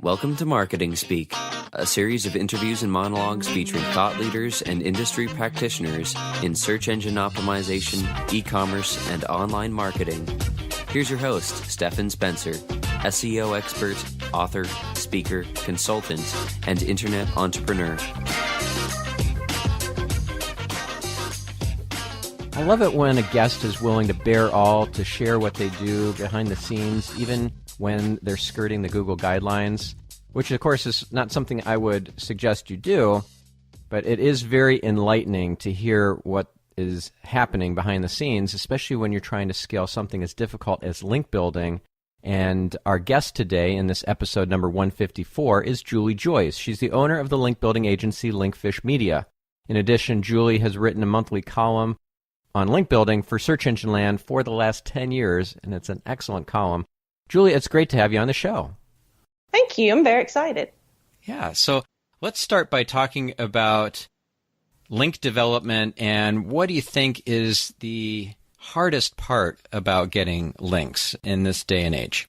Welcome to Marketing Speak, a series of interviews and monologues featuring thought leaders and industry practitioners in search engine optimization, e-commerce, and online marketing. Here's your host, Stefan Spencer, SEO expert, author, speaker, consultant, and internet entrepreneur. I love it when a guest is willing to bear all, to share what they do behind the scenes, even when they're skirting the Google guidelines, which of course is not something I would suggest you do, but it is very enlightening to hear what is happening behind the scenes, especially when you're trying to scale something as difficult as link building. And our guest today in this episode number 154 is Julie Joyce. She's the owner of the link building agency Linkfish Media. In addition, Julie has written a monthly column on link building for Search Engine Land for the last 10 years, and it's an excellent column. Julie, it's great to have you on the show. Thank you. I'm very excited. Yeah, so let's start by talking about link development, and what do you think is the hardest part about getting links in this day and age?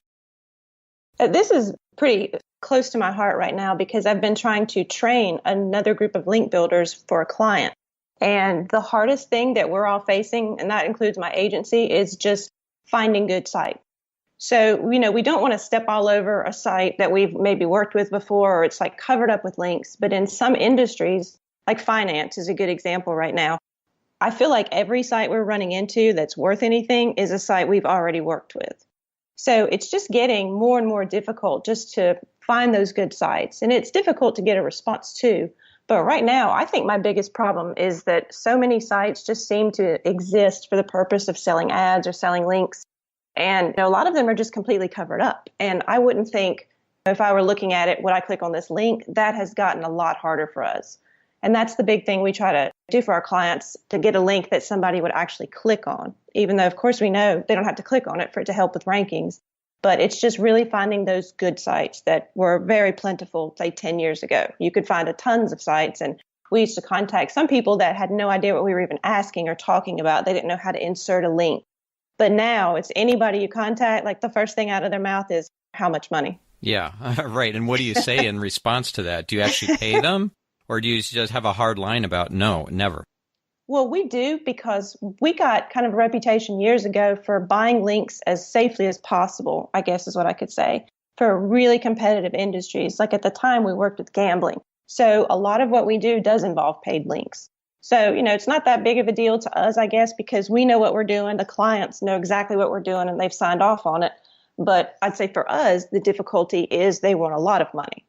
This is pretty close to my heart right now because I've been trying to train another group of link builders for a client. And the hardest thing that we're all facing, and that includes my agency, is just finding good sites. So, we don't want to step all over a site that we've maybe worked with before, or it's like covered up with links. But in some industries, like finance is a good example right now, I feel like every site we're running into that's worth anything is a site we've already worked with. So it's just getting more and more difficult just to find those good sites. And it's difficult to get a response too. But right now, I think my biggest problem is that so many sites just seem to exist for the purpose of selling ads or selling links. And a lot of them are just completely covered up. And I wouldn't think, if I were looking at it, would I click on this link? That has gotten a lot harder for us. And that's the big thing we try to do for our clients, to get a link that somebody would actually click on, even though, of course, we know they don't have to click on it for it to help with rankings. But it's just really finding those good sites that were very plentiful, say, 10 years ago. You could find tons of sites. And we used to contact some people that had no idea what we were even asking or talking about. They didn't know how to insert a link. But now it's anybody you contact, like the first thing out of their mouth is, how much money? Yeah, right. And what do you say in response to that? Do you actually pay them? Or do you just have a hard line about no, never? Well, we do, because we got kind of a reputation years ago for buying links as safely as possible, I guess is what I could say, for really competitive industries. Like at the time, we worked with gambling. So a lot of what we do does involve paid links. So, it's not that big of a deal to us, I guess, because we know what we're doing. The clients know exactly what we're doing and they've signed off on it. But I'd say for us, the difficulty is they want a lot of money.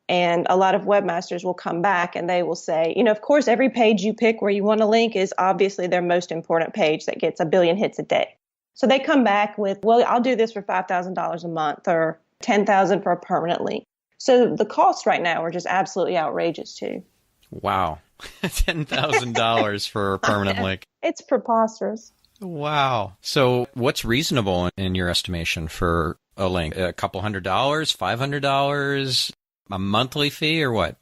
And a lot of webmasters will come back and they will say, of course, every page you pick where you want a link is obviously their most important page that gets 1 billion hits a day. So they come back with, well, I'll do this for $5,000 a month or $10,000 for a permanent link. So the costs right now are just absolutely outrageous too. Wow. $10,000 for a permanent link. It's preposterous. Wow. So what's reasonable in your estimation for a link? A couple $100, $500? A monthly fee or what?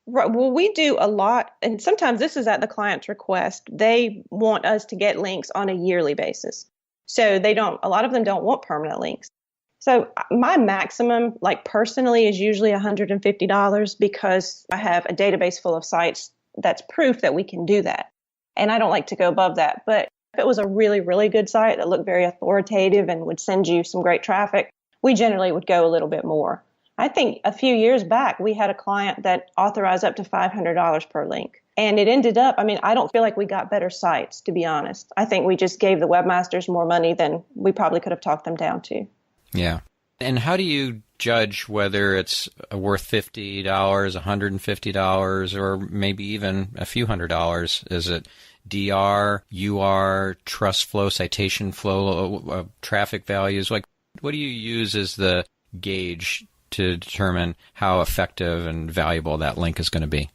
Right. Well, we do a lot, and sometimes this is at the client's request. They want us to get links on a yearly basis. So a lot of them don't want permanent links. So my maximum, like personally, is usually $150 because I have a database full of sites that's proof that we can do that. And I don't like to go above that. But if it was a really, really good site that looked very authoritative and would send you some great traffic, we generally would go a little bit more. I think a few years back, we had a client that authorized up to $500 per link. And it ended up, I don't feel like we got better sites, to be honest. I think we just gave the webmasters more money than we probably could have talked them down to. Yeah. And how do you judge whether it's worth $50, $150, or maybe even a few $100s? Is it DR, UR, trust flow, citation flow, traffic values? Like, what do you use as the gauge to determine how effective and valuable that link is going to be?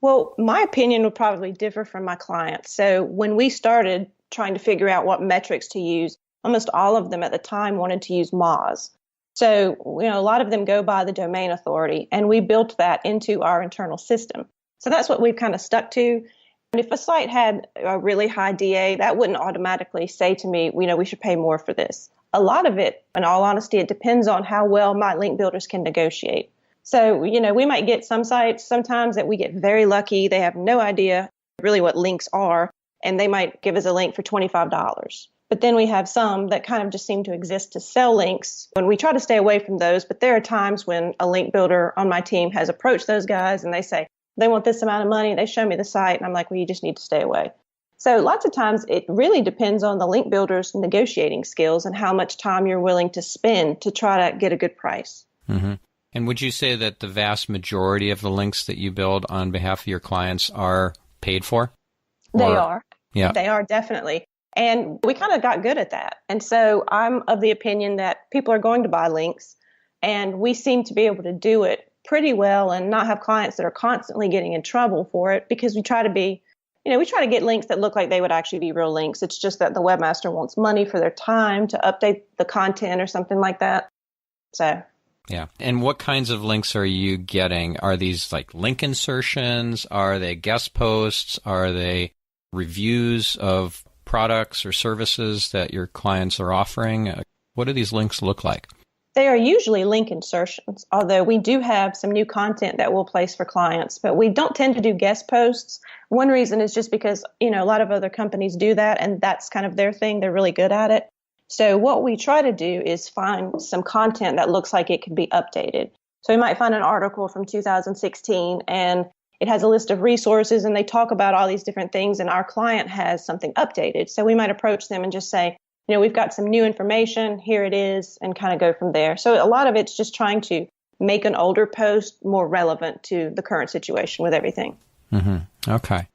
Well, my opinion would probably differ from my clients. So when we started trying to figure out what metrics to use, almost all of them at the time wanted to use Moz. So, a lot of them go by the domain authority, and we built that into our internal system. So that's what we've kind of stuck to. And if a site had a really high DA, that wouldn't automatically say to me, we should pay more for this. A lot of it, in all honesty, it depends on how well my link builders can negotiate. So, we might get some sites sometimes that we get very lucky. They have no idea really what links are, and they might give us a link for $25. But then we have some that kind of just seem to exist to sell links, and we try to stay away from those. But there are times when a link builder on my team has approached those guys and they say, they want this amount of money. They show me the site, and I'm like, well, you just need to stay away. So lots of times it really depends on the link builder's negotiating skills and how much time you're willing to spend to try to get a good price. Mm-hmm. And would you say that the vast majority of the links that you build on behalf of your clients are paid for? They are. Yeah. They are, definitely. And we kind of got good at that. And so I'm of the opinion that people are going to buy links, and we seem to be able to do it pretty well and not have clients that are constantly getting in trouble for it, because we try to get links that look like they would actually be real links. It's just that the webmaster wants money for their time to update the content or something like that. So. Yeah. And what kinds of links are you getting? Are these like link insertions? Are they guest posts? Are they reviews of products or services that your clients are offering? What do these links look like? They are usually link insertions, although we do have some new content that we'll place for clients, but we don't tend to do guest posts. One reason is just because, a lot of other companies do that, and that's kind of their thing. They're really good at it. So what we try to do is find some content that looks like it could be updated. So we might find an article from 2016, and it has a list of resources, and they talk about all these different things, and our client has something updated. So we might approach them and just say, we've got some new information, here it is, and kind of go from there. So a lot of it's just trying to make an older post more relevant to the current situation with everything. Mm-hmm. Okay.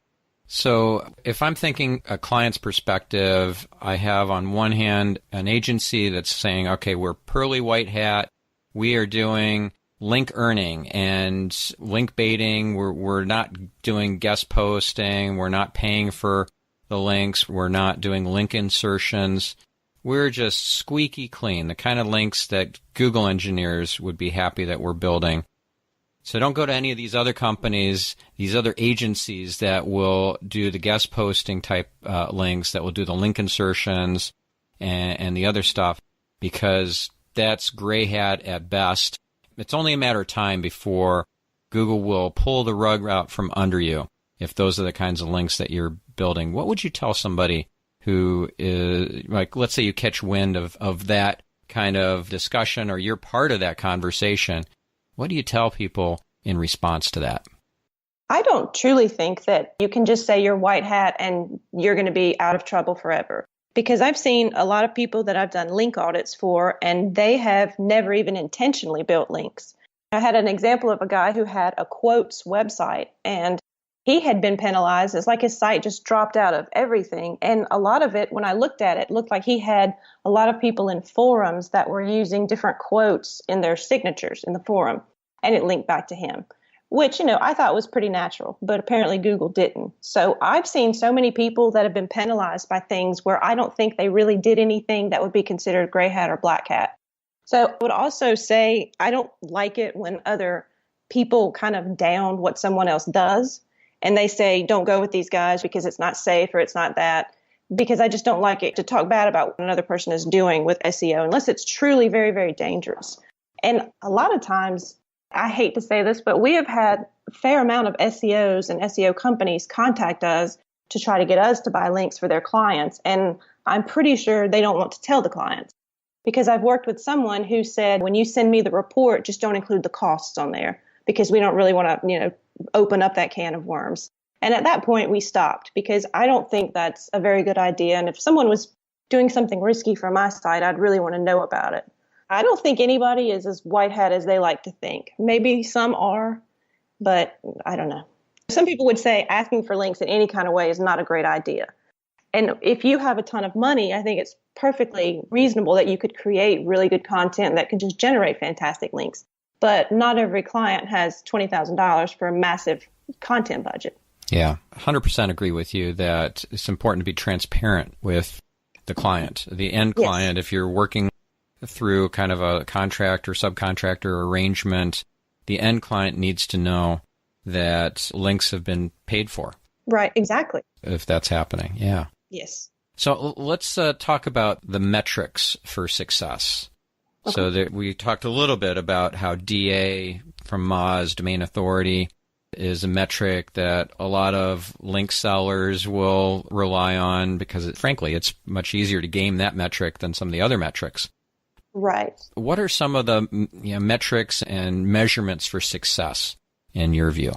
So if I'm thinking a client's perspective, I have on one hand an agency that's saying, okay, we're Pearly White Hat. We are doing link earning and link baiting. We're not doing guest posting. We're not paying for the links. We're not doing link insertions. We're just squeaky clean, the kind of links that Google engineers would be happy that we're building. So don't go to any of these other companies, these other agencies that will do the guest posting type links, that will do the link insertions and the other stuff, because that's gray hat at best. It's only a matter of time before Google will pull the rug out from under you if those are the kinds of links that you're building. What would you tell somebody who is, like, let's say you catch wind of that kind of discussion, or you're part of that conversation? What do you tell people in response to that? I don't truly think that you can just say you're white hat and you're going to be out of trouble forever. Because I've seen a lot of people that I've done link audits for, and they have never even intentionally built links. I had an example of a guy who had a quotes website, and he had been penalized. It's like his site just dropped out of everything. And a lot of it, when I looked at it, looked like he had a lot of people in forums that were using different quotes in their signatures in the forum, and it linked back to him, which, I thought was pretty natural, but apparently Google didn't. So I've seen so many people that have been penalized by things where I don't think they really did anything that would be considered gray hat or black hat. So I would also say I don't like it when other people kind of down what someone else does, and they say, don't go with these guys because it's not safe or it's not that, because I just don't like it to talk bad about what another person is doing with SEO unless it's truly very, very dangerous. And a lot of times, I hate to say this, but we have had a fair amount of SEOs and SEO companies contact us to try to get us to buy links for their clients. And I'm pretty sure they don't want to tell the clients, because I've worked with someone who said, when you send me the report, just don't include the costs on there, because we don't really want to, open up that can of worms. And at that point, we stopped, because I don't think that's a very good idea. And if someone was doing something risky for my site, I'd really want to know about it. I don't think anybody is as white hat as they like to think. Maybe some are, but I don't know. Some people would say asking for links in any kind of way is not a great idea. And if you have a ton of money, I think it's perfectly reasonable that you could create really good content that can just generate fantastic links. But not every client has $20,000 for a massive content budget. Yeah, 100% agree with you that it's important to be transparent with the client, the end client. Yes. If you're working through kind of a contract or subcontractor arrangement, the end client needs to know that links have been paid for. Right, exactly. If that's happening, yeah. Yes. So let's talk about the metrics for success. Okay. So we talked a little bit about how DA from Moz, domain authority, is a metric that a lot of link sellers will rely on because, frankly, it's much easier to game that metric than some of the other metrics. Right. What are some of the metrics and measurements for success in your view?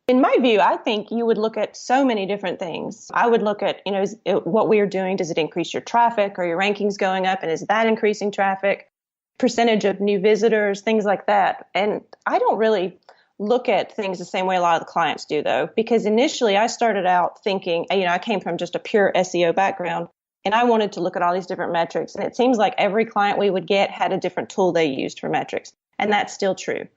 In my view, I think you would look at so many different things. I would look at, what we are doing. Does it increase your traffic? Are your rankings going up? And is that increasing traffic? Percentage of new visitors, things like that. And I don't really look at things the same way a lot of the clients do, though, because initially I started out thinking, I came from just a pure SEO background, and I wanted to look at all these different metrics. And it seems like every client we would get had a different tool they used for metrics. And that's still true.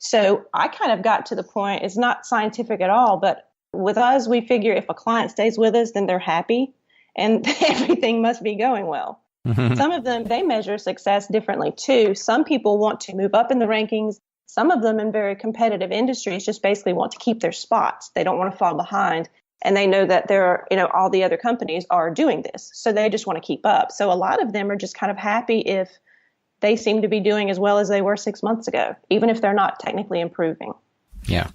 So I kind of got to the point, it's not scientific at all, but with us, we figure if a client stays with us, then they're happy and everything must be going well. Some of them, they measure success differently too. Some people want to move up in the rankings. Some of them in very competitive industries just basically want to keep their spots. They don't want to fall behind. And they know that all the other companies are doing this. So they just want to keep up. So a lot of them are just kind of happy if they seem to be doing as well as they were 6 months ago, even if they're not technically improving. Yeah.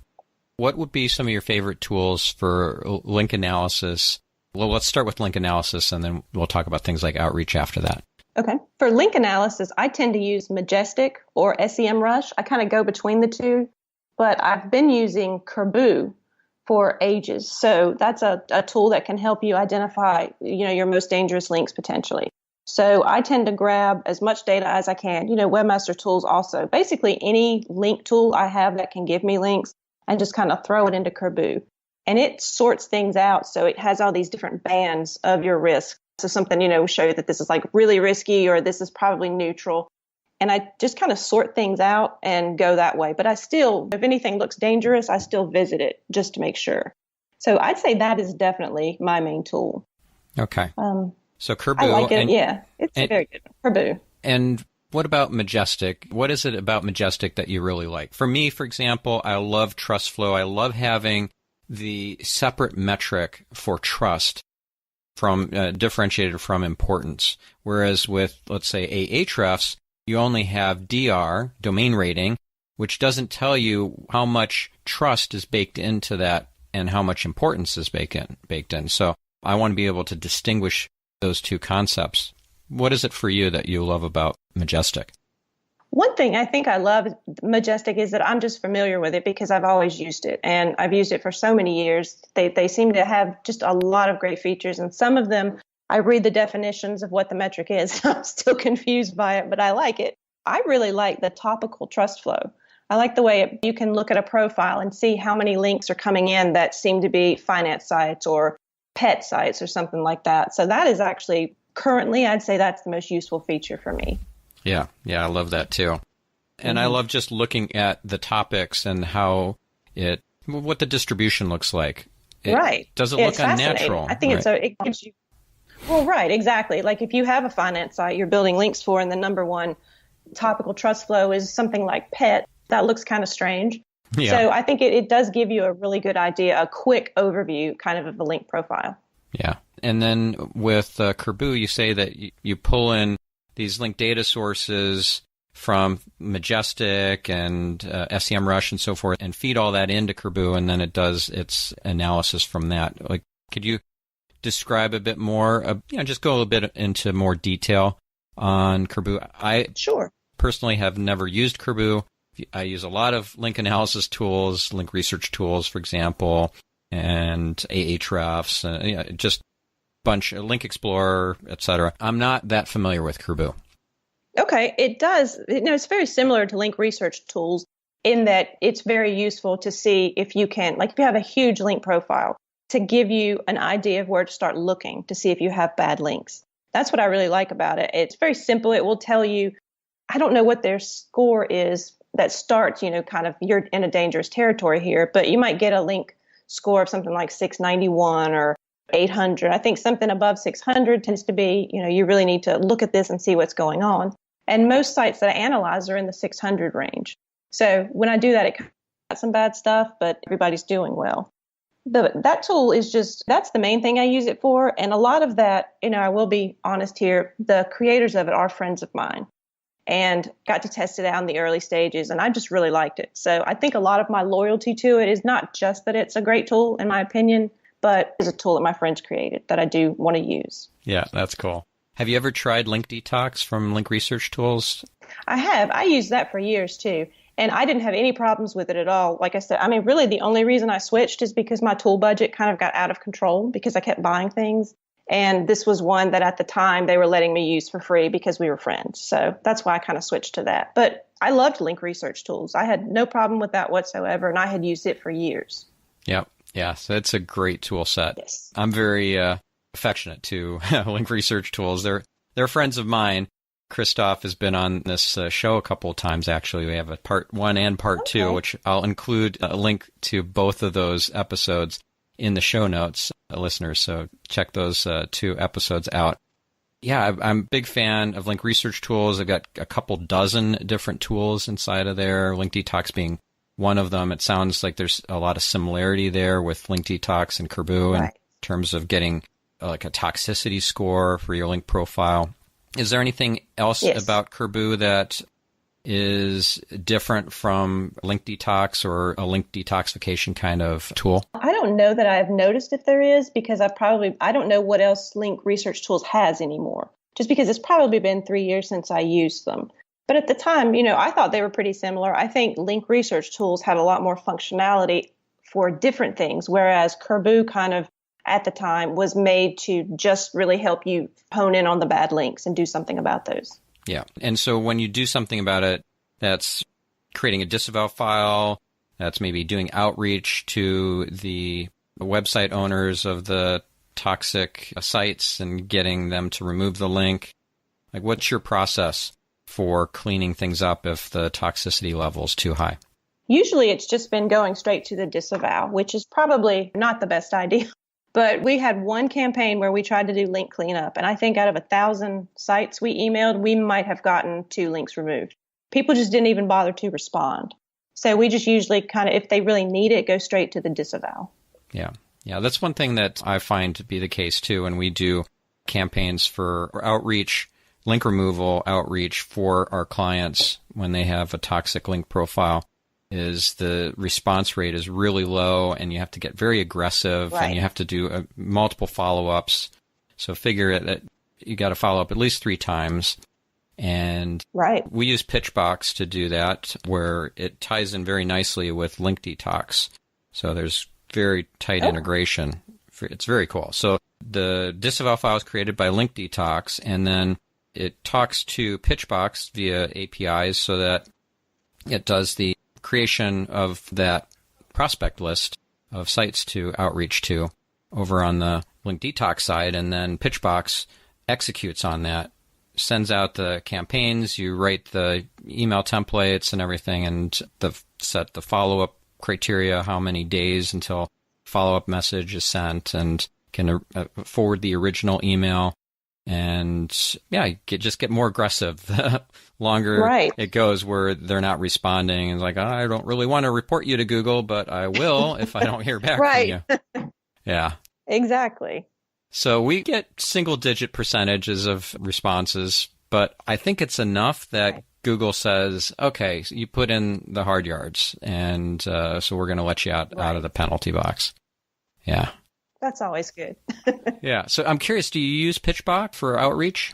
What would be some of your favorite tools for link analysis? Well, let's start with link analysis, and then we'll talk about things like outreach after that. Okay. For link analysis, I tend to use Majestic or SEMrush. I kind of go between the two, but I've been using Kerbu for ages. So that's a tool that can help you identify, your most dangerous links potentially. So I tend to grab as much data as I can, Webmaster Tools also. Basically, any link tool I have that can give me links and just kind of throw it into Kerbu. And it sorts things out. So it has all these different bands of your risk. So something, will show you that this is like really risky or this is probably neutral. And I just kind of sort things out and go that way. But I still, if anything looks dangerous, I still visit it just to make sure. So I'd say that is definitely my main tool. Okay. So Kerbu. I like it. It's very good. Kerbu. And what about Majestic? What is it about Majestic that you really like? For me, for example, I love trust flow. I love having the separate metric for trust from differentiated from importance. Whereas with, let's say, Ahrefs, you only have DR, domain rating, which doesn't tell you how much trust is baked into that and how much importance is baked in. So I want to be able to distinguish those two concepts. What is it for you that you love about Majestic? One thing I think I love Majestic is that I'm just familiar with it because I've always used it, and I've used it for so many years. They seem to have just a lot of great features, and some of them I read the definitions of what the metric is. I'm still confused by it, but I like it. I really like the topical trust flow. I like the way you can look at a profile and see how many links are coming in that seem to be finance sites or pet sites or something like that. So that is actually currently, I'd say that's the most useful feature for me. Yeah, I love that too. And I love just looking at the topics and how what the distribution looks like. Does it look unnatural? I think it gives you, well, right, exactly. Like if you have a finance site you're building links for and the number one topical trust flow is something like pet, that looks kind of strange. Yeah. So I think it does give you a really good idea, a quick overview kind of a link profile. Yeah. And then with Kerbu, you say that you pull in these link data sources from Majestic and SEMrush and so forth and feed all that into Kerbu, and then it does its analysis from that. Like, could you describe a bit more, just go a little bit into more detail on Kerbu? I personally have never used Kerbu. I use a lot of link analysis tools, link research tools, for example, and Ahrefs, just bunch of Link Explorer, etc. I'm not that familiar with Kerbu. Okay, it does. It's very similar to link research tools in that it's very useful to see if you can, like if you have a huge link profile, to give you an idea of where to start looking to see if you have bad links. That's what I really like about it. It's very simple. It will tell you, I don't know what their score is that starts, kind of you're in a dangerous territory here, but you might get a link score of something like 691 or 800. I think something above 600 tends to be, you really need to look at this and see what's going on. And most sites that I analyze are in the 600 range. So when I do that, it got some bad stuff, but everybody's doing well. That tool is that's the main thing I use it for. And a lot of that, I will be honest here, the creators of it are friends of mine. and got to test it out in the early stages. And I just really liked it. So I think a lot of my loyalty to it is not just that it's a great tool, in my opinion, but it's a tool that my friends created that I do want to use. Yeah, that's cool. Have you ever tried Link Detox from Link Research Tools? I have. I used that for years too. And I didn't have any problems with it at all. Like I said, I mean, really the only reason I switched is because my tool budget kind of got out of control because I kept buying things. And this was one that at the time they were letting me use for free because we were friends. So that's why I kind of switched to that. But I loved Link Research Tools. I had no problem with that whatsoever. And I had used it for years. Yep. Yeah. So it's a great tool set. Yes. I'm very affectionate to Link Research Tools. They're friends of mine. Christoph has been on this show a couple of times, actually. We have a part 1 and part 2, which I'll include a link to both of those episodes in the show notes, listeners. So check those 2 episodes out. Yeah, I'm a big fan of Link Research Tools. I've got a couple dozen different tools inside of there, Link Detox being one of them. It sounds like there's a lot of similarity there with Link Detox and Kerbu in terms of getting like a toxicity score for your link profile. Is there anything else about Kerbu that is different from Link Detox or a link detoxification kind of tool? I don't know that I've noticed if there is, because I don't know what else Link Research Tools has anymore, just because it's probably been 3 years since I used them. But at the time, I thought they were pretty similar. I think Link Research Tools had a lot more functionality for different things, whereas Kerbu kind of at the time was made to just really help you hone in on the bad links and do something about those. Yeah. And so when you do something about it, that's creating a disavow file, that's maybe doing outreach to the website owners of the toxic sites and getting them to remove the link. Like, what's your process for cleaning things up if the toxicity level is too high? Usually it's just been going straight to the disavow, which is probably not the best idea. But we had one campaign where we tried to do link cleanup. And I think out of 1,000 sites we emailed, we might have gotten 2 links removed. People just didn't even bother to respond. So we just usually kind of, if they really need it, go straight to the disavow. Yeah. Yeah, that's one thing that I find to be the case too. When we do campaigns for outreach, link removal outreach for our clients when they have a toxic link profile, is the response rate is really low, and you have to get very aggressive, and you have to do multiple follow-ups. So figure that you got to follow up at least 3 times. And we use Pitchbox to do that, where it ties in very nicely with Link Detox. So there's very tight integration. It's very cool. So the disavow file is created by Link Detox, and then it talks to Pitchbox via APIs so that it does the creation of that prospect list of sites to outreach to over on the Link Detox side, and then Pitchbox executes on that, sends out the campaigns, you write the email templates and everything, and set the follow-up criteria, how many days until follow-up message is sent, and can forward the original email. And just get more aggressive the longer it goes, where they're not responding. And like, I don't really want to report you to Google, but I will if I don't hear back from you. Yeah. Exactly. So we get single-digit percentages of responses, but I think it's enough that Google says, okay, so you put in the hard yards, and so we're going to let you out of the penalty box. Yeah. That's always good. Yeah. So I'm curious, do you use Pitchbox for outreach?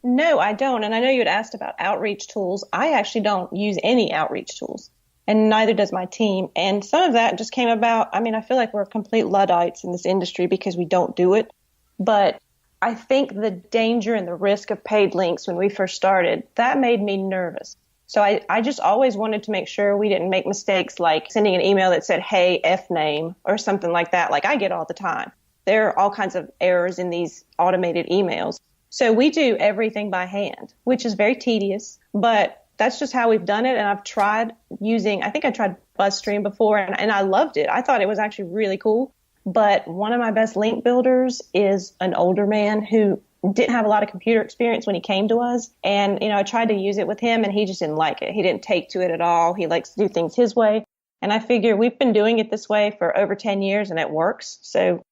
No, I don't. And I know you had asked about outreach tools. I actually don't use any outreach tools, and neither does my team. And some of that just came about. I mean, I feel like we're complete Luddites in this industry because we don't do it. But I think the danger and the risk of paid links when we first started, that made me nervous. So I just always wanted to make sure we didn't make mistakes like sending an email that said, hey, F name, or something like that, like I get all the time. There are all kinds of errors in these automated emails. So we do everything by hand, which is very tedious, but that's just how we've done it. And I've tried I think I tried BuzzStream before, and I loved it. I thought it was actually really cool. But one of my best link builders is an older man who didn't have a lot of computer experience when he came to us. And, I tried to use it with him, and he just didn't like it. He didn't take to it at all. He likes to do things his way. And I figure we've been doing it this way for over 10 years, and it works. So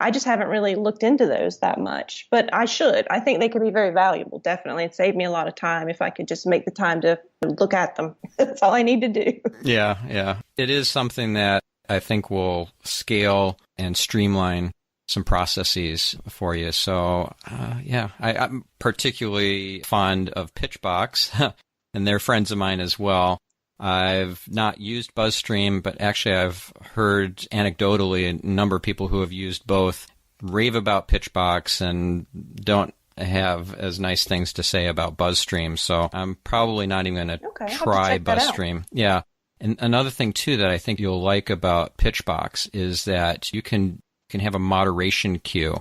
I just haven't really looked into those that much, but I should. I think they could be very valuable, definitely. It'd save me a lot of time if I could just make the time to look at them. That's all I need to do. Yeah, yeah. It is something that I think will scale and streamline some processes for you. So, I'm particularly fond of Pitchbox, and they're friends of mine as well. I've not used BuzzStream, but actually I've heard anecdotally a number of people who have used both rave about Pitchbox and don't have as nice things to say about BuzzStream. So I'm probably not even going to try BuzzStream. Yeah. And another thing, too, that I think you'll like about Pitchbox is that you can have a moderation queue.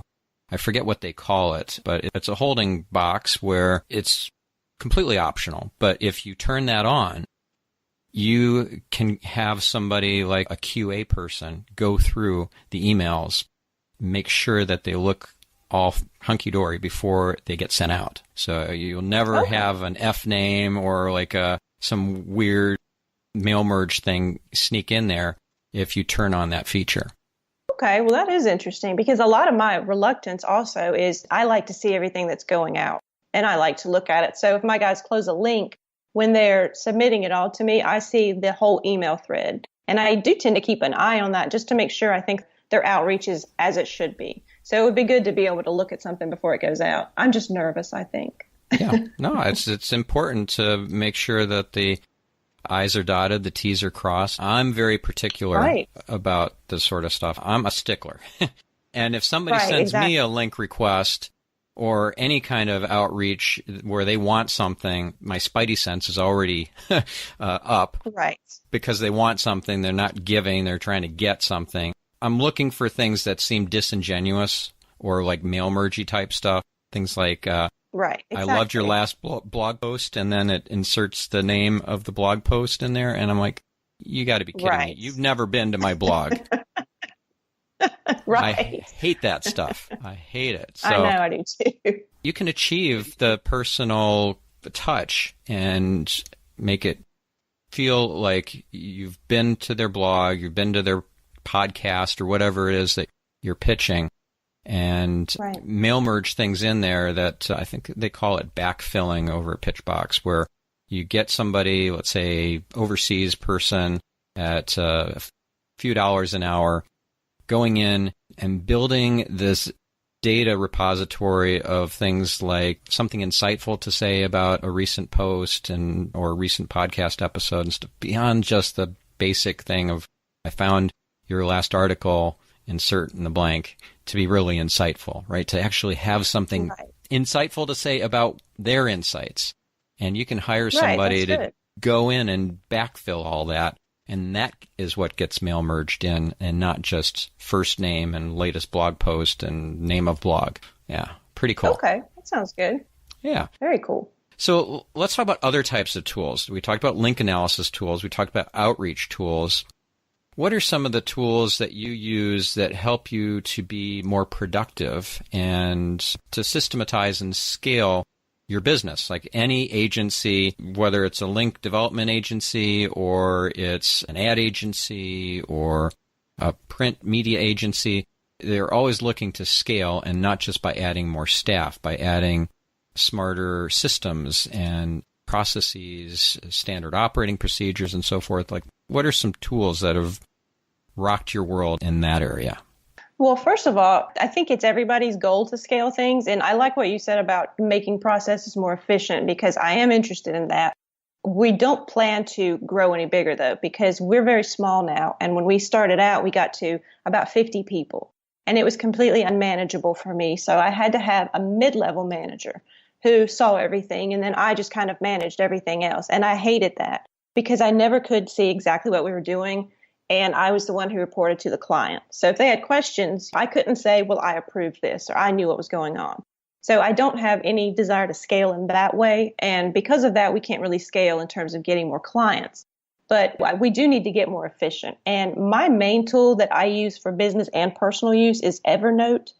I forget what they call it, but it's a holding box where it's completely optional. But if you turn that on, you can have somebody like a QA person go through the emails, make sure that they look all hunky-dory before they get sent out. So you'll never have an F name or like some weird mail merge thing sneak in there if you turn on that feature. Okay, well, that is interesting because a lot of my reluctance also is I like to see everything that's going out and I like to look at it. So if my guys close a link, when they're submitting it all to me, I see the whole email thread. And I do tend to keep an eye on that just to make sure I think their outreach is as it should be. So it would be good to be able to look at something before it goes out. I'm just nervous, I think. Yeah, no, it's important to make sure that the I's are dotted, the T's are crossed. I'm very particular about this sort of stuff. I'm a stickler. And if somebody sends me a link request or any kind of outreach where they want something, my spidey sense is already up. Right. Because they want something, they're not giving, they're trying to get something. I'm looking for things that seem disingenuous or like mail mergey type stuff. Things like, right, exactly. I loved your last blog post, and then it inserts the name of the blog post in there, and I'm like, you got to be kidding me. You've never been to my blog. Right. I hate that stuff. I hate it. So I know, I do too. You can achieve the personal touch and make it feel like you've been to their blog, you've been to their podcast or whatever it is that you're pitching, and mail merge things in there that I think they call it backfilling over at Pitchbox, where you get somebody, let's say overseas person at a few dollars an hour, going in and building this data repository of things like something insightful to say about a recent post or a recent podcast episode and stuff, beyond just the basic thing of, I found your last article, insert in the blank, to be really insightful, right? To actually have something insightful to say about their insights. And you can hire somebody to go in and backfill all that. And that is what gets mail merged in, and not just first name and latest blog post and name of blog. Yeah, pretty cool. Okay, that sounds good. Yeah. Very cool. So let's talk about other types of tools. We talked about link analysis tools. We talked about outreach tools. What are some of the tools that you use that help you to be more productive and to systematize and scale your business? Like any agency, whether it's a link development agency or it's an ad agency or a print media agency, they're always looking to scale, and not just by adding more staff, by adding smarter systems and processes, standard operating procedures, and so forth. Like, what are some tools that have rocked your world in that area? Well, first of all, I think it's everybody's goal to scale things. And I like what you said about making processes more efficient, because I am interested in that. We don't plan to grow any bigger, though, because we're very small now. And when we started out, we got to about 50 people. And it was completely unmanageable for me. So I had to have a mid-level manager who saw everything. And then I just kind of managed everything else. And I hated that because I never could see exactly what we were doing. And I was the one who reported to the client. So if they had questions, I couldn't say, well, I approved this, or I knew what was going on. So I don't have any desire to scale in that way. And because of that, we can't really scale in terms of getting more clients. But we do need to get more efficient. And my main tool that I use for business and personal use is Evernote,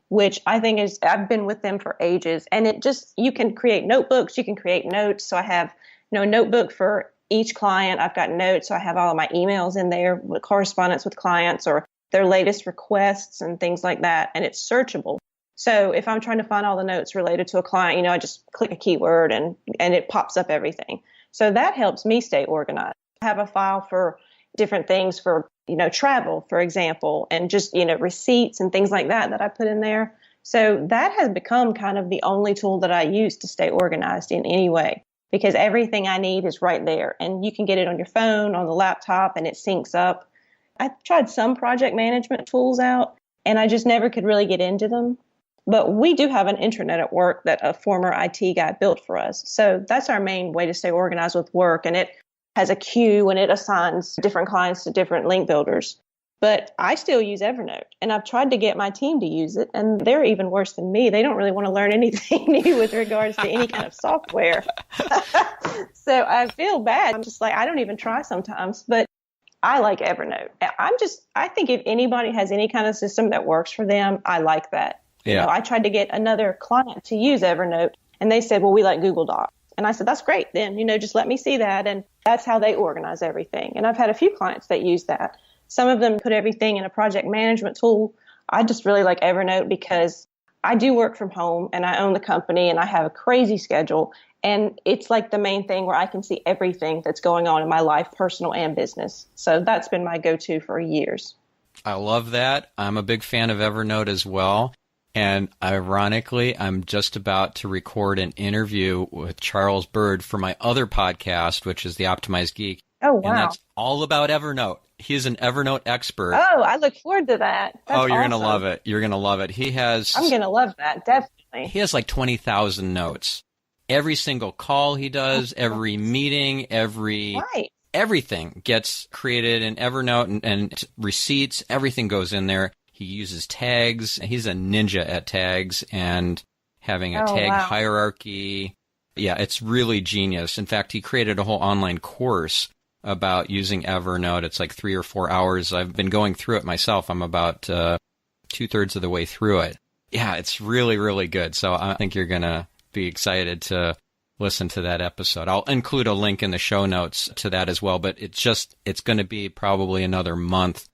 which I think is, I've been with them for ages. And it just, you can create notebooks, you can create notes. So I have, a notebook for each client. I've got notes. So I have all of my emails in there with correspondence with clients or their latest requests and things like that. And it's searchable. So if I'm trying to find all the notes related to a client, I just click a keyword and it pops up everything. So that helps me stay organized. I have a file for different things for, travel, for example, and just, receipts and things like that I put in there. So that has become kind of the only tool that I use to stay organized in any way, because everything I need is right there. And you can get it on your phone, on the laptop, and it syncs up. I've tried some project management tools out, and I just never could really get into them. But we do have an intranet at work that a former IT guy built for us. So that's our main way to stay organized with work. And it has a queue and it assigns different clients to different link builders. But I still use Evernote, and I've tried to get my team to use it, and they're even worse than me. They don't really want to learn anything new with regards to any kind of software. So I feel bad. I'm just like, I don't even try sometimes, but I like Evernote. I think if anybody has any kind of system that works for them, I like that. Yeah. I tried to get another client to use Evernote, and they said, well, we like Google Docs. And I said, that's great. Then, just let me see that. And that's how they organize everything. And I've had a few clients that use that. Some of them put everything in a project management tool. I just really like Evernote because I do work from home and I own the company and I have a crazy schedule. And it's like the main thing where I can see everything that's going on in my life, personal and business. So that's been my go-to for years. I love that. I'm a big fan of Evernote as well. And ironically, I'm just about to record an interview with Charles Bird for my other podcast, which is The Optimized Geek. Oh, wow. And that's all about Evernote. He's an Evernote expert. Oh, I look forward to that. That's you're awesome. going to love it. You're going to love it. I'm going to love that, definitely. He has like 20,000 notes. Every single call he does, every meeting, everything gets created in Evernote and receipts, everything goes in there. He uses tags. He's a ninja at tags and having a tag hierarchy. Yeah, it's really genius. In fact, he created a whole online course about using Evernote. It's like 3 or 4 hours. I've been going through it myself. I'm about 2/3 of the way through it. Yeah, it's really, really good. So I think you're going to be excited to listen to that episode. I'll include a link in the show notes to that as well, but it's going to be probably another month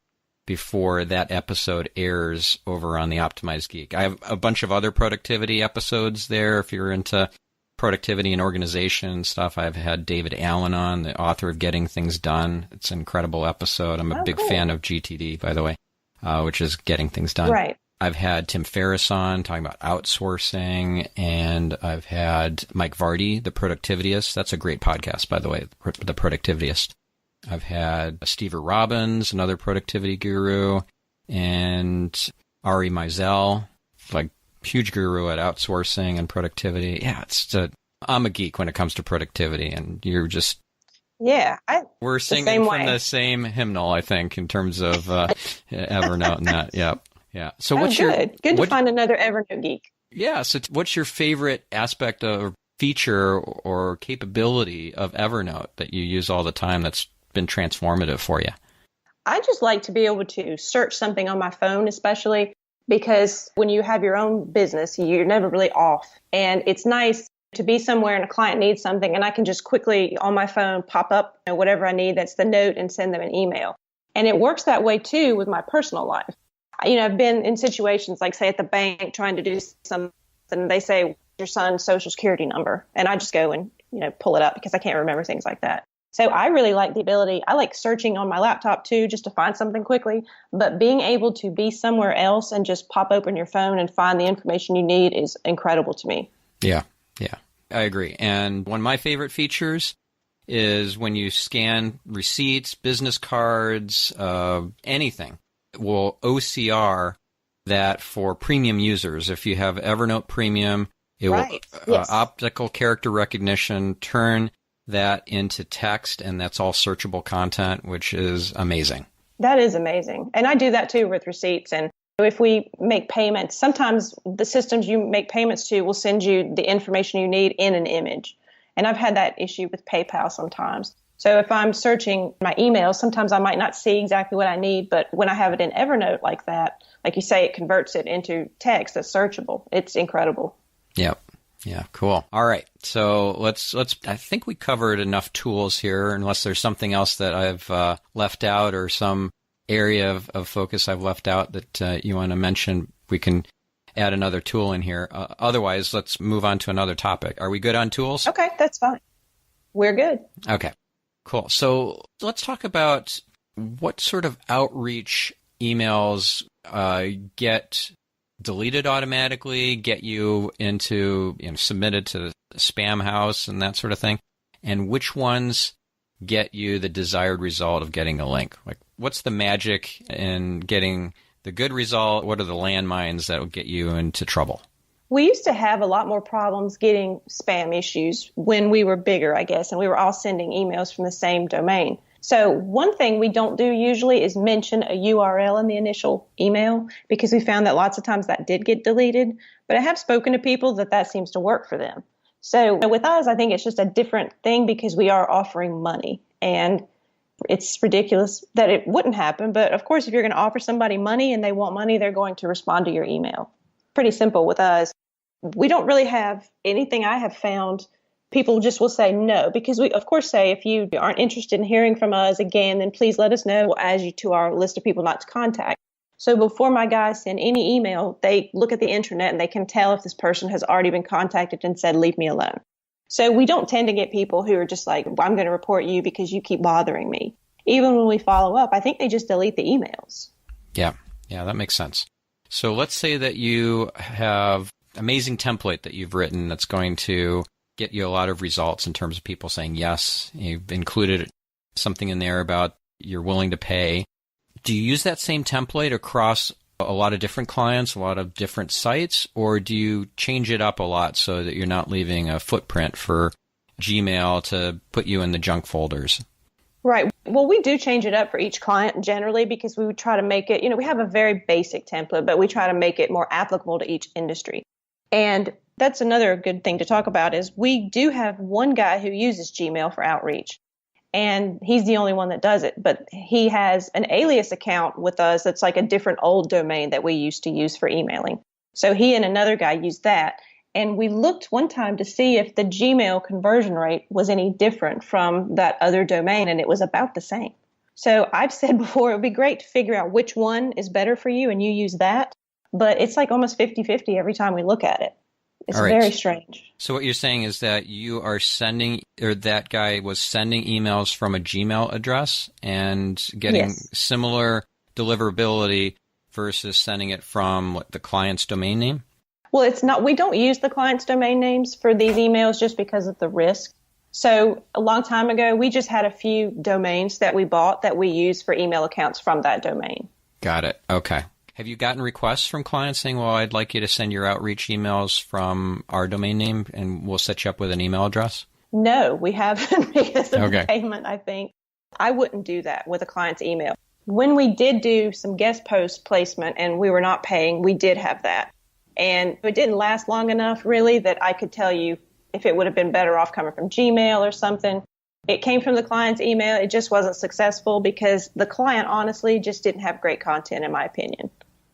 before that episode airs over on the Optimized Geek. I have a bunch of other productivity episodes there. If you're into productivity and organization stuff, I've had David Allen on, the author of Getting Things Done. It's an incredible episode. I'm a big fan of GTD, by the way, which is Getting Things Done. Right. I've had Tim Ferriss on talking about outsourcing, and I've had Mike Vardy, the Productivityist. That's a great podcast, by the way, the Productivityist. I've had Steve Robbins, another productivity guru, and Ari Meisel, like huge guru at outsourcing and productivity. Yeah, I'm a geek when it comes to productivity, and you're just... Yeah. We're singing from the same hymnal, I think, in terms of Evernote and that. Yep. Yeah. So good to find another Evernote geek. Yeah. So what's your favorite aspect of feature or capability of Evernote that you use all the time that's been transformative for you? I just like to be able to search something on my phone, especially because when you have your own business, you're never really off. And it's nice to be somewhere and a client needs something and I can just quickly on my phone pop up whatever I need that's the note and send them an email. And it works that way too with my personal life. I've been in situations like, say, at the bank trying to do something, and they say, your son's social security number. And I just go and, pull it up because I can't remember things like that. So I really like the ability. I like searching on my laptop, too, just to find something quickly. But being able to be somewhere else and just pop open your phone and find the information you need is incredible to me. Yeah, I agree. And one of my favorite features is when you scan receipts, business cards, anything. It will OCR that for premium users. If you have Evernote Premium, it will optical character recognition turn that into text, and that's all searchable content, which is amazing. That is amazing. And I do that too with receipts. And if we make payments, sometimes the systems you make payments to will send you the information you need in an image. And I've had that issue with PayPal sometimes. So if I'm searching my emails, sometimes I might not see exactly what I need, but when I have it in Evernote like that, like you say, it converts it into text that's searchable. It's incredible. Yep. Yeah, cool. All right. So let's I think we covered enough tools here, unless there's something else that I've left out or some area of focus I've left out that you want to mention, we can add another tool in here. Otherwise, let's move on to another topic. Are we good on tools? Okay, that's fine. We're good. Okay, cool. So let's talk about what sort of outreach emails get deleted automatically, get you into, submitted to the spam house and that sort of thing, and which ones get you the desired result of getting a link. Like, what's the magic in getting the good result? What are the landmines that will get you into trouble? We used to have a lot more problems getting spam issues when we were bigger, I guess, and we were all sending emails from the same domain. So one thing we don't do usually is mention a URL in the initial email, because we found that lots of times that did get deleted. But I have spoken to people that seems to work for them. So with us, I think it's just a different thing because we are offering money, and it's ridiculous that it wouldn't happen. But of course, if you're going to offer somebody money and they want money, they're going to respond to your email. Pretty simple with us. We don't really have anything I have found. People just will say no, because we, of course, say if you aren't interested in hearing from us again, then please let us know. We'll add you to our list of people not to contact. So before my guys send any email, they look at the internet and they can tell if this person has already been contacted and said, leave me alone. So we don't tend to get people who are just like, well, I'm going to report you because you keep bothering me. Even when we follow up, I think they just delete the emails. Yeah, that makes sense. So let's say that you have an amazing template that you've written that's going to get you a lot of results in terms of people saying yes. You've included something in there about you're willing to pay. Do you use that same template across a lot of different clients, a lot of different sites, or do you change it up a lot so that you're not leaving a footprint for Gmail to put you in the junk folders? Right. Well, we do change it up for each client generally because we would try to make it, we have a very basic template, but we try to make it more applicable to each industry. And that's another good thing to talk about is we do have one guy who uses Gmail for outreach, and he's the only one that does it. But he has an alias account with us that's like a different old domain that we used to use for emailing. So he and another guy use that. And we looked one time to see if the Gmail conversion rate was any different from that other domain, and it was about the same. So I've said before, it would be great to figure out which one is better for you and you use that. But it's like almost 50-50 every time we look at it. It's very strange. So what you're saying is that you are sending, or that guy was sending emails from a Gmail address and getting similar deliverability versus sending it from the client's domain name? Well, it's not. We don't use the client's domain names for these emails just because of the risk. So a long time ago, we just had a few domains that we bought that we use for email accounts from that domain. Got it. Okay. Have you gotten requests from clients saying, well, I'd like you to send your outreach emails from our domain name and we'll set you up with an email address? No, we haven't because of the payment, I think. I wouldn't do that with a client's email. When we did do some guest post placement and we were not paying, we did have that. And it didn't last long enough, really, that I could tell you if it would have been better off coming from Gmail or something. It came from the client's email. It just wasn't successful because the client, honestly, just didn't have great content, in my opinion.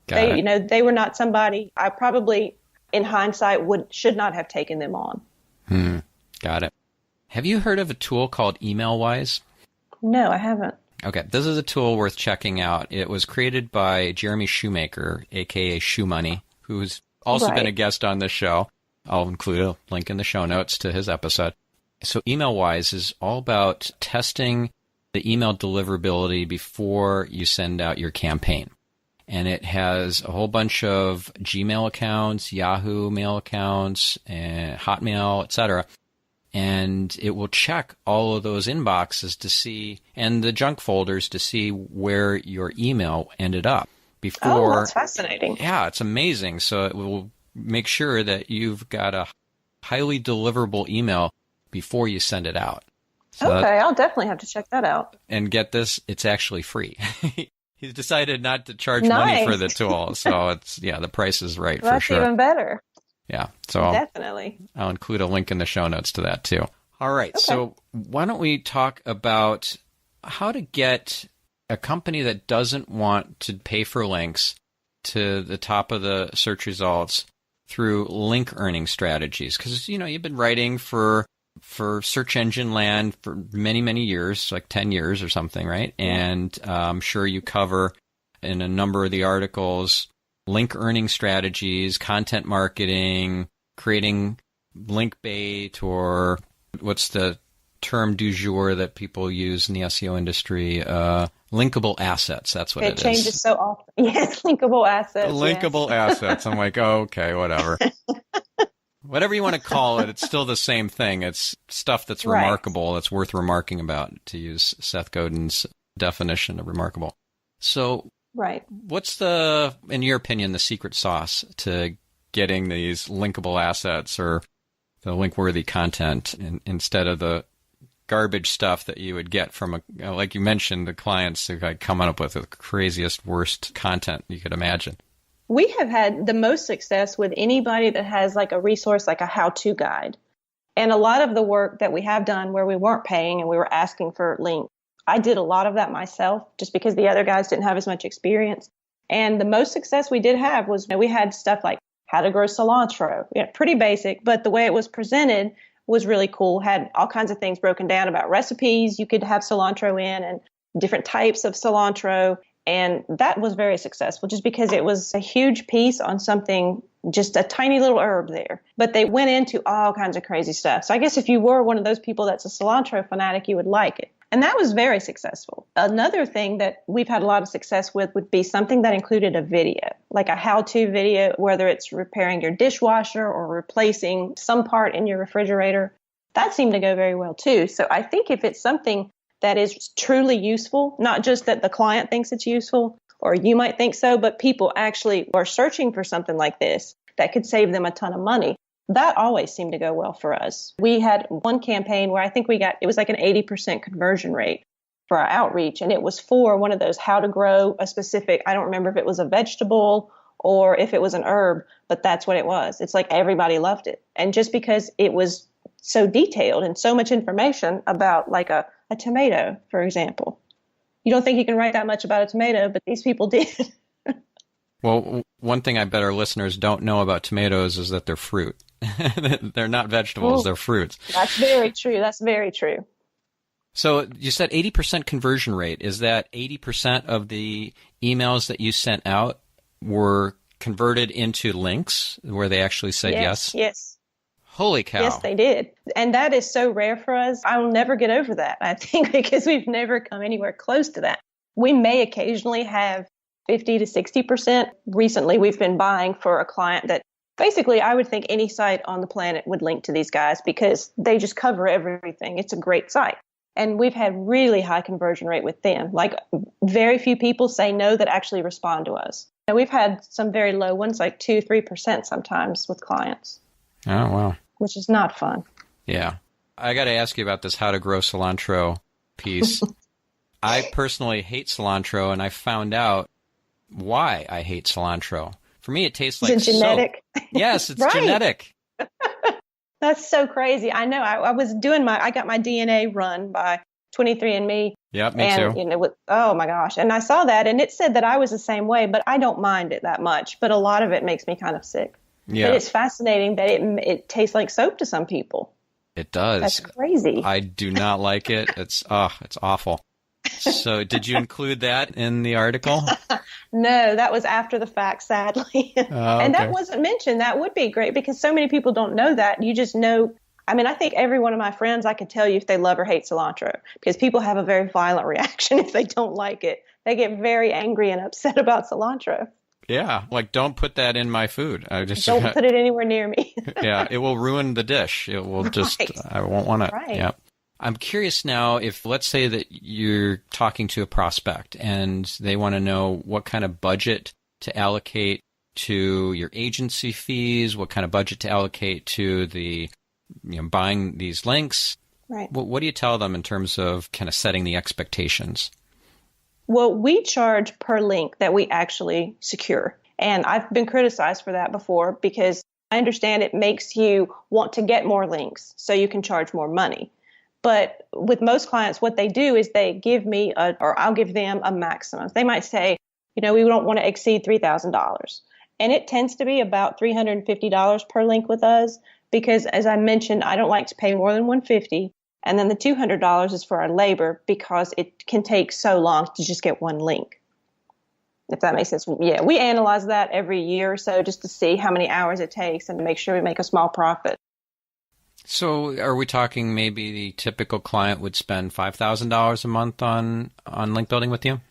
They were not somebody I probably, in hindsight, should not have taken them on. Got it. Have you heard of a tool called EmailWise? No, I haven't. Okay, this is a tool worth checking out. It was created by Jeremy Shoemaker, a.k.a. Shoe Money, who's also been a guest on this show. I'll include a link in the show notes to his episode. So EmailWise is all about testing the email deliverability before you send out your campaign. And it has a whole bunch of Gmail accounts, Yahoo Mail accounts, and Hotmail, etc. And it will check all of those inboxes to see, and the junk folders to see where your email ended up before. Oh, that's fascinating. Yeah, it's amazing. So it will make sure that you've got a highly deliverable email before you send it out. So I'll definitely have to check that out. And get this, it's actually free. He's decided not to charge money for the tool, so it's the price is right for sure. That's even better. Yeah, so definitely. I'll include a link in the show notes to that too. All right, so why don't we talk about how to get a company that doesn't want to pay for links to the top of the search results through link earning strategies? Because you've been writing for for search engine land for many, many years, like 10 years or something, right? And I'm sure you cover in a number of the articles link earning strategies, content marketing, creating link bait, or what's the term du jour that people use in the SEO industry? Linkable assets. That's what it is. It changes so often. Yes, linkable assets. Linkable assets. I'm like, oh, okay, whatever. Whatever you want to call it, it's still the same thing. It's stuff that's remarkable, that's worth remarking about, to use Seth Godin's definition of remarkable. So what's in your opinion, the secret sauce to getting these linkable assets or the link-worthy content instead of the garbage stuff that you would get from, like you mentioned, the clients who like coming up with the craziest, worst content you could imagine? We have had the most success with anybody that has like a resource, like a how-to guide. And a lot of the work that we have done where we weren't paying and we were asking for links, I did a lot of that myself just because the other guys didn't have as much experience. And the most success we did have was we had stuff like how to grow cilantro. Pretty basic, but the way it was presented was really cool. Had all kinds of things broken down about recipes you could have cilantro in and different types of cilantro. And that was very successful just because it was a huge piece on something, just a tiny little herb there. But they went into all kinds of crazy stuff. So I guess if you were one of those people that's a cilantro fanatic, you would like it. And that was very successful. Another thing that we've had a lot of success with would be something that included a video, like a how-to video, whether it's repairing your dishwasher or replacing some part in your refrigerator. That seemed to go very well too. So I think if it's something that is truly useful, not just that the client thinks it's useful, or you might think so, but people actually are searching for something like this that could save them a ton of money. That always seemed to go well for us. We had one campaign where I think it was like an 80% conversion rate for our outreach. And it was for one of those how to grow a specific, I don't remember if it was a vegetable or if it was an herb, but that's what it was. It's like everybody loved it. And just because it was so detailed and so much information about like a tomato, for example. You don't think you can write that much about a tomato, but these people did. Well, one thing I bet our listeners don't know about tomatoes is that they're fruit. They're not vegetables, they're fruits. That's very true. That's very true. So you said 80% conversion rate. Is that 80% of the emails that you sent out were converted into links where they actually said yes? Yes. Holy cow. Yes, they did. And that is so rare for us. I will never get over that, I think, because we've never come anywhere close to that. We may occasionally have 50 to 60%. Recently, we've been buying for a client that basically I would think any site on the planet would link to these guys because they just cover everything. It's a great site. And we've had really high conversion rate with them. Like very few people say no that actually respond to us. And we've had some very low ones, like 2-3% sometimes with clients. Oh, wow. Which is not fun. Yeah. I got to ask you about this how to grow cilantro piece. I personally hate cilantro, and I found out why I hate cilantro. For me, it tastes like soap. Genetic? Yes, it's genetic. That's so crazy. I know. I was doing I got my DNA run by 23andMe. Yeah, me too. You know, oh my gosh. And I saw that, and it said that I was the same way, but I don't mind it that much. But a lot of it makes me kind of sick. Yeah. But it's fascinating that it tastes like soap to some people. It does. That's crazy. I do not like it. It's awful. So did you include that in the article? No, that was after the fact, sadly. Okay. And that wasn't mentioned. That would be great because so many people don't know that. You just know. I mean, I think every one of my friends, I could tell you if they love or hate cilantro because people have a very violent reaction if they don't like it. They get very angry and upset about cilantro. Yeah, like don't put that in my food. Don't put it anywhere near me. Yeah, it will ruin the dish. It will just, I won't want it. Right. Yeah. I'm curious now if, let's say that you're talking to a prospect and they want to know what kind of budget to allocate to your agency fees, what kind of budget to allocate to the, buying these links. Right. What do you tell them in terms of kind of setting the expectations? Well, we charge per link that we actually secure. And I've been criticized for that before because I understand it makes you want to get more links so you can charge more money. But with most clients, what they do is they give me or I'll give them a maximum. They might say, we don't want to exceed $3,000. And it tends to be about $350 per link with us. because as I mentioned, I don't like to pay more than $150. And then the $200 is for our labor because it can take so long to just get one link. If that makes sense. Yeah, we analyze that every year or so just to see how many hours it takes and to make sure we make a small profit. So are we talking maybe the typical client would spend $5,000 a month on link building with you?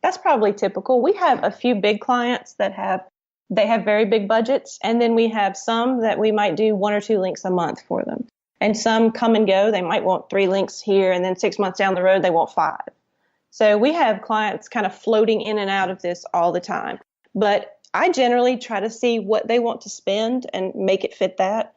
That's probably typical. We have a few big clients that have very big budgets, and then we have some that we might do 1 or 2 links a month for them. And some come and go. They might want 3 links here, and then 6 months down the road, they want 5. So we have clients kind of floating in and out of this all the time. But I generally try to see what they want to spend and make it fit that.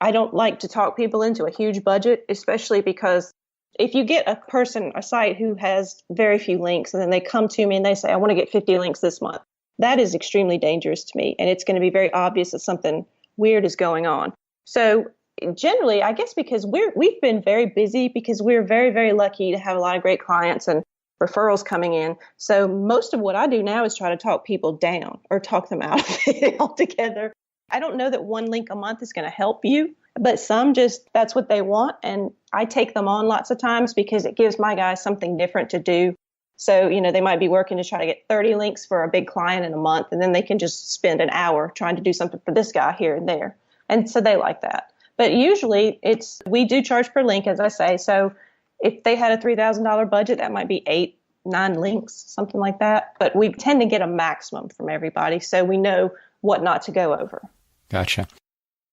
I don't like to talk people into a huge budget, especially because if you get a site who has very few links, and then they come to me and they say, I want to get 50 links this month, that is extremely dangerous to me. And it's going to be very obvious that something weird is going on. So generally, I guess because we've been very busy because we're very, very lucky to have a lot of great clients and referrals coming in. So most of what I do now is try to talk people down or talk them out of it altogether. I don't know that 1 link a month is going to help you, but some just, that's what they want. And I take them on lots of times because it gives my guys something different to do. So, they might be working to try to get 30 links for a big client in a month, and then they can just spend an hour trying to do something for this guy here and there. And so they like that. But usually we do charge per link, as I say. So if they had a $3,000 budget, that might be 8, 9 links, something like that. But we tend to get a maximum from everybody, so we know what not to go over. Gotcha.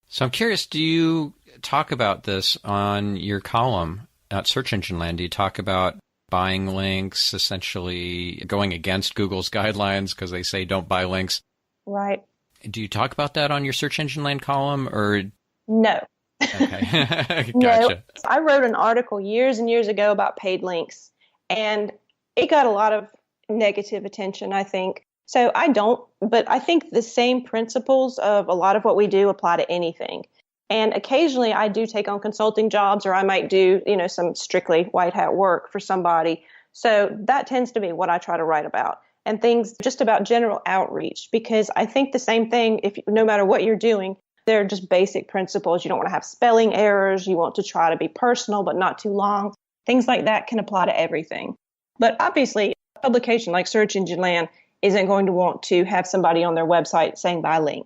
So I'm curious, do you talk about this on your column at Search Engine Land? Do you talk about buying links, essentially going against Google's guidelines because they say don't buy links? Right. Do you talk about that on your Search Engine Land column or? No. Okay. Gotcha. No. I wrote an article years and years ago about paid links, and it got a lot of negative attention, I think. So I don't, but I think the same principles of a lot of what we do apply to anything. And occasionally I do take on consulting jobs, or I might do, some strictly white hat work for somebody. So that tends to be what I try to write about, and things just about general outreach, because I think the same thing, no matter what you're doing, they're just basic principles. You don't want to have spelling errors. You want to try to be personal, but not too long. Things like that can apply to everything. But obviously, a publication like Search Engine Land isn't going to want to have somebody on their website saying buy link.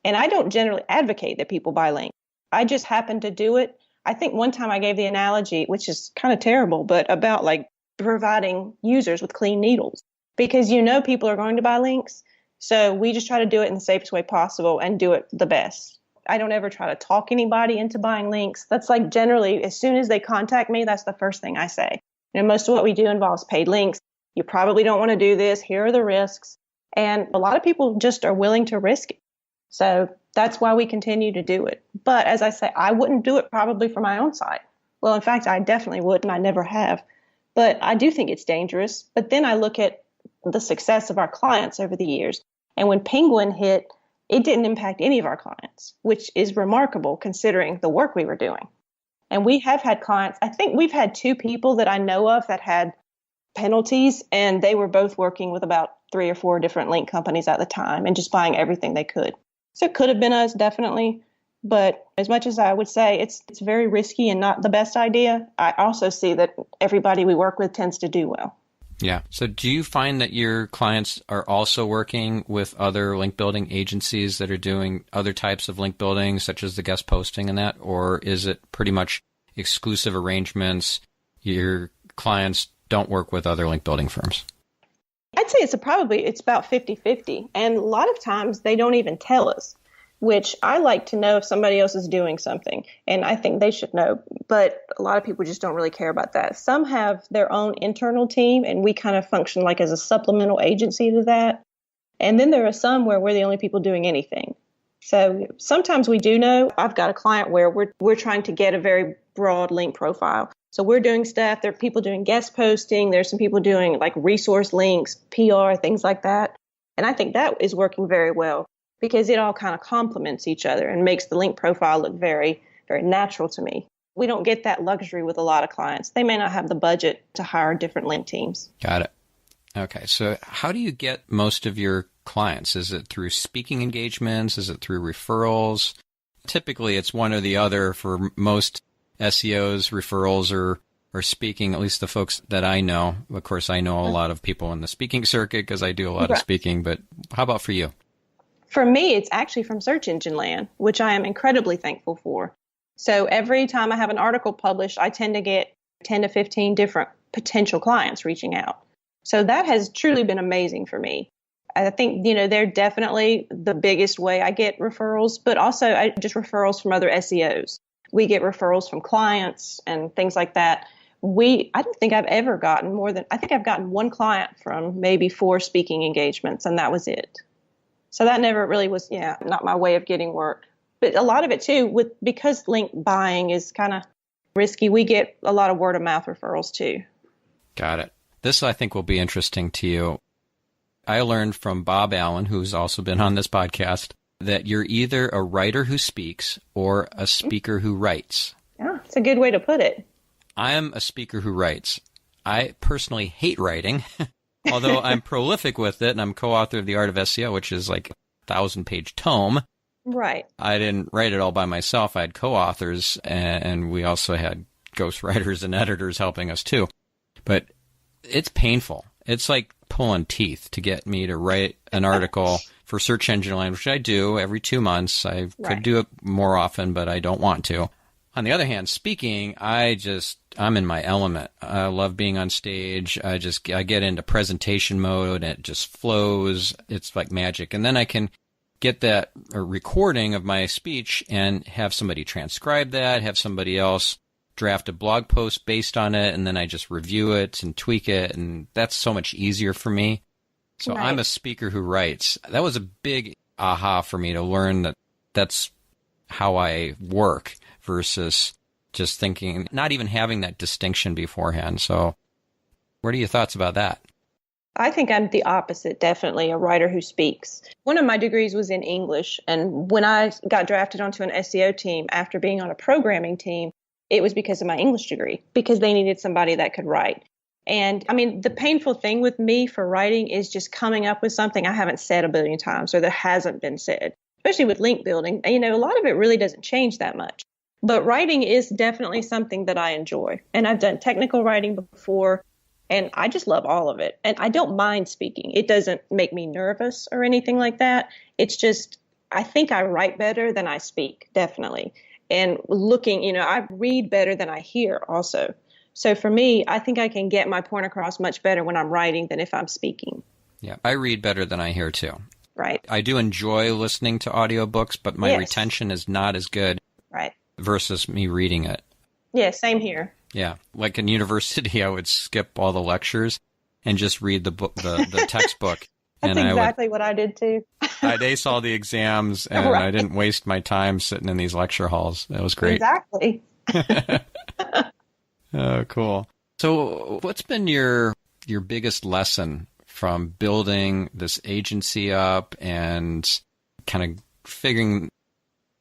And I don't generally advocate that people buy link. I just happen to do it. I think one time I gave the analogy, which is kind of terrible, but about like providing users with clean needles, because people are going to buy links. So we just try to do it in the safest way possible and do it the best. I don't ever try to talk anybody into buying links. That's like generally, as soon as they contact me, that's the first thing I say. Most of what we do involves paid links. You probably don't want to do this. Here are the risks. And a lot of people just are willing to risk it. So that's why we continue to do it. But as I say, I wouldn't do it probably for my own site. Well, in fact, I definitely wouldn't. I never have. But I do think it's dangerous. But then I look at the success of our clients over the years. And when Penguin hit, it didn't impact any of our clients, which is remarkable considering the work we were doing. And we have had clients, I think we've had 2 people that I know of that had penalties, and they were both working with about 3 or 4 different link companies at the time and just buying everything they could. So it could have been us, definitely. But as much as I would say it's very risky and not the best idea, I also see that everybody we work with tends to do well. Yeah. So do you find that your clients are also working with other link building agencies that are doing other types of link building, such as the guest posting and that? Or is it pretty much exclusive arrangements? Your clients don't work with other link building firms? I'd say it's about 50-50. And a lot of times they don't even tell us, which I like to know if somebody else is doing something. And I think they should know. But a lot of people just don't really care about that. Some have their own internal team, and we kind of function like as a supplemental agency to that. And then there are some where we're the only people doing anything. So sometimes we do know. I've got a client where we're trying to get a very broad link profile. So we're doing stuff. There are people doing guest posting. There's some people doing like resource links, PR, things like that. And I think that is working very well because it all kind of complements each other and makes the link profile look very, very natural to me. We don't get that luxury with a lot of clients. They may not have the budget to hire different link teams. Got it. Okay. So how do you get most of your clients? Is it through speaking engagements? Is it through referrals? typically it's one or the other for most SEOs, referrals, or speaking, at least the folks that I know. Of course, I know a lot of people in the speaking circuit because I do a lot of speaking, but how about for you? For me, it's actually from search engine land, which I am incredibly thankful for. So every time I have an article published, I tend to get 10 to 15 different potential clients reaching out. So that has truly been amazing for me. I think, they're definitely the biggest way I get referrals, but also just referrals from other SEOs. We get referrals from clients and things like that. I don't think I've ever gotten I think I've gotten one client from maybe 4 speaking engagements, and that was it. So that never really was, not my way of getting work. But a lot of it too, because link buying is kind of risky, we get a lot of word of mouth referrals too. Got it. This I think will be interesting to you. I learned from Bob Allen, who's also been on this podcast, that you're either a writer who speaks or a speaker who writes. Yeah, it's a good way to put it. I am a speaker who writes. I personally hate writing, although I'm prolific with it, and I'm co-author of The Art of SEO, which is like a 1,000-page tome. Right. I didn't write it all by myself. I had co-authors, and we also had ghostwriters and editors helping us too. But it's painful. It's like pulling teeth to get me to write an article for Search Engine Land, which I do every 2 months. I could do it more often, but I don't want to. On the other hand, speaking, I'm in my element. I love being on stage. I get into presentation mode and it just flows. It's like magic. And then I can get that recording of my speech and have somebody transcribe that, have somebody else draft a blog post based on it, and then I just review it and tweak it, and that's so much easier for me. So right. I'm a speaker who writes. That was a big aha for me to learn that that's how I work versus just thinking, not even having that distinction beforehand. So what are your thoughts about that? I think I'm the opposite, definitely a writer who speaks. One of my degrees was in English, and when I got drafted onto an SEO team after being on a programming team, it was because of my English degree, because they needed somebody that could write. And I mean, the painful thing with me for writing is just coming up with something I haven't said a billion times or that hasn't been said, especially with link building. A lot of it really doesn't change that much. But writing is definitely something that I enjoy. And I've done technical writing before, and I just love all of it. And I don't mind speaking. It doesn't make me nervous or anything like that. It's just, I think I write better than I speak, definitely. And looking, I read better than I hear also. So for me, I think I can get my point across much better when I'm writing than if I'm speaking. Yeah, I read better than I hear too. Right. I do enjoy listening to audiobooks, but my retention is not as good versus me reading it. Yeah, same here. Yeah, like in university, I would skip all the lectures and just read the book, the textbook. That's exactly what I did too. I'd ace all the exams, and I didn't waste my time sitting in these lecture halls. That was great. Exactly. Oh, cool. So what's been your biggest lesson from building this agency up and kind of figuring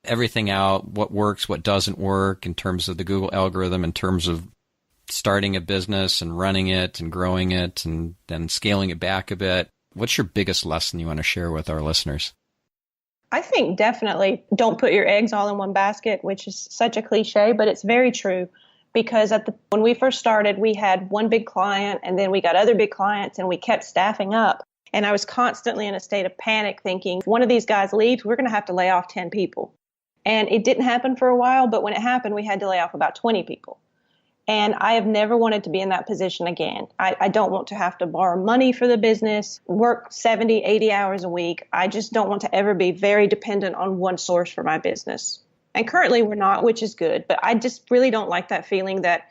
everything out, what works, what doesn't work in terms of the Google algorithm, in terms of starting a business and running it and growing it and then scaling it back a bit? What's your biggest lesson you want to share with our listeners? I think definitely don't put your eggs all in one basket, which is such a cliche, but it's very true. Because when we first started, we had one big client, and then we got other big clients, and we kept staffing up. And I was constantly in a state of panic thinking, if one of these guys leaves, we're going to have to lay off 10 people. And it didn't happen for a while, but when it happened, we had to lay off about 20 people. And I have never wanted to be in that position again. I don't want to have to borrow money for the business, work 70, 80 hours a week. I just don't want to ever be very dependent on one source for my business. And currently we're not, which is good. But I just really don't like that feeling that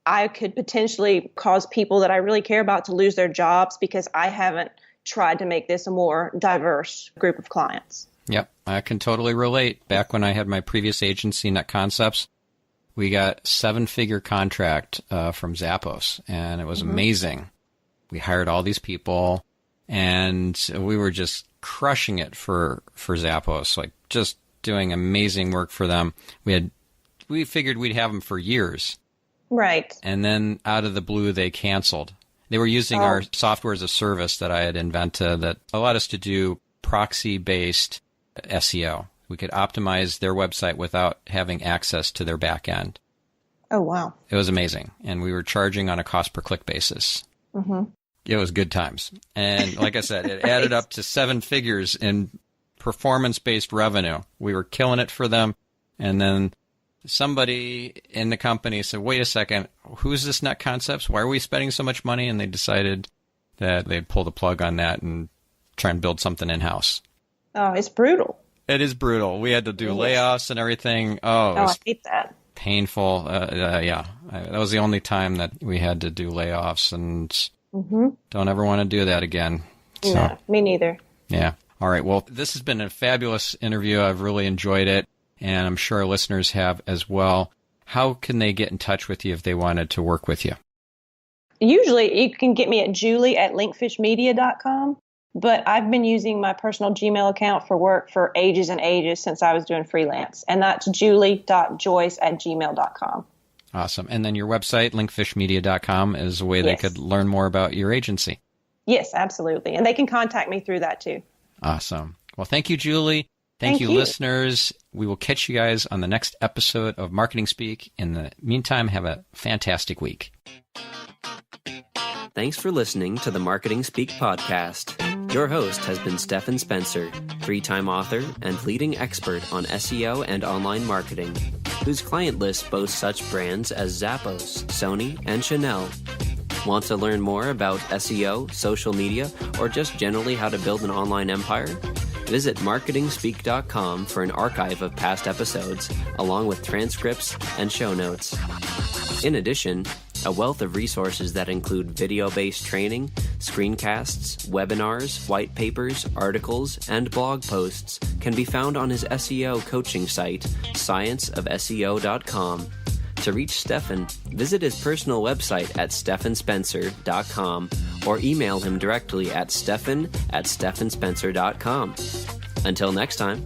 I could potentially cause people that I really care about to lose their jobs because I haven't tried to make this a more diverse group of clients. Yep, I can totally relate. Back when I had my previous agency, Net Concepts, we got a 7-figure contract from Zappos, and it was amazing. We hired all these people, and we were just crushing it for Zappos, like just doing amazing work for them. We figured we'd have them for years. Right. And then out of the blue, they canceled. They were using our software as a service that I had invented that allowed us to do proxy-based SEO. We could optimize their website without having access to their back end. Oh, wow. It was amazing. And we were charging on a cost per click basis. Mm-hmm. It was good times. And like I said, it added up to 7 figures in performance-based revenue. We were killing it for them. And then somebody in the company said, wait a second, who's this Net Concepts? Why are we spending so much money? And they decided that they'd pull the plug on that and try and build something in-house. Oh, it's brutal. It is brutal. We had to do layoffs and everything. Oh, I hate that. Painful. Yeah. That was the only time that we had to do layoffs, and don't ever want to do that again. So, no, me neither. Yeah. All right. Well, this has been a fabulous interview. I've really enjoyed it, and I'm sure our listeners have as well. How can they get in touch with you if they wanted to work with you? Usually you can get me at julie@linkfishmedia.com. But I've been using my personal Gmail account for work for ages and ages since I was doing freelance. And that's julie.joyce@gmail.com. Awesome. And then your website, linkfishmedia.com, is a way they could learn more about your agency. Yes, absolutely. And they can contact me through that too. Awesome. Well, thank you, Julie. Thank you, listeners. We will catch you guys on the next episode of Marketing Speak. In the meantime, have a fantastic week. Thanks for listening to the Marketing Speak podcast. Your host has been Stephan Spencer, 3-time author and leading expert on SEO and online marketing, whose client list boasts such brands as Zappos, Sony, and Chanel. Want to learn more about SEO, social media, or just generally how to build an online empire? Visit marketingspeak.com for an archive of past episodes, along with transcripts and show notes. In addition, a wealth of resources that include video-based training, screencasts, webinars, white papers, articles, and blog posts can be found on his SEO coaching site, scienceofseo.com. To reach Stephan, visit his personal website at stephanspencer.com or email him directly at stephan@stephanspencer.com. Until next time.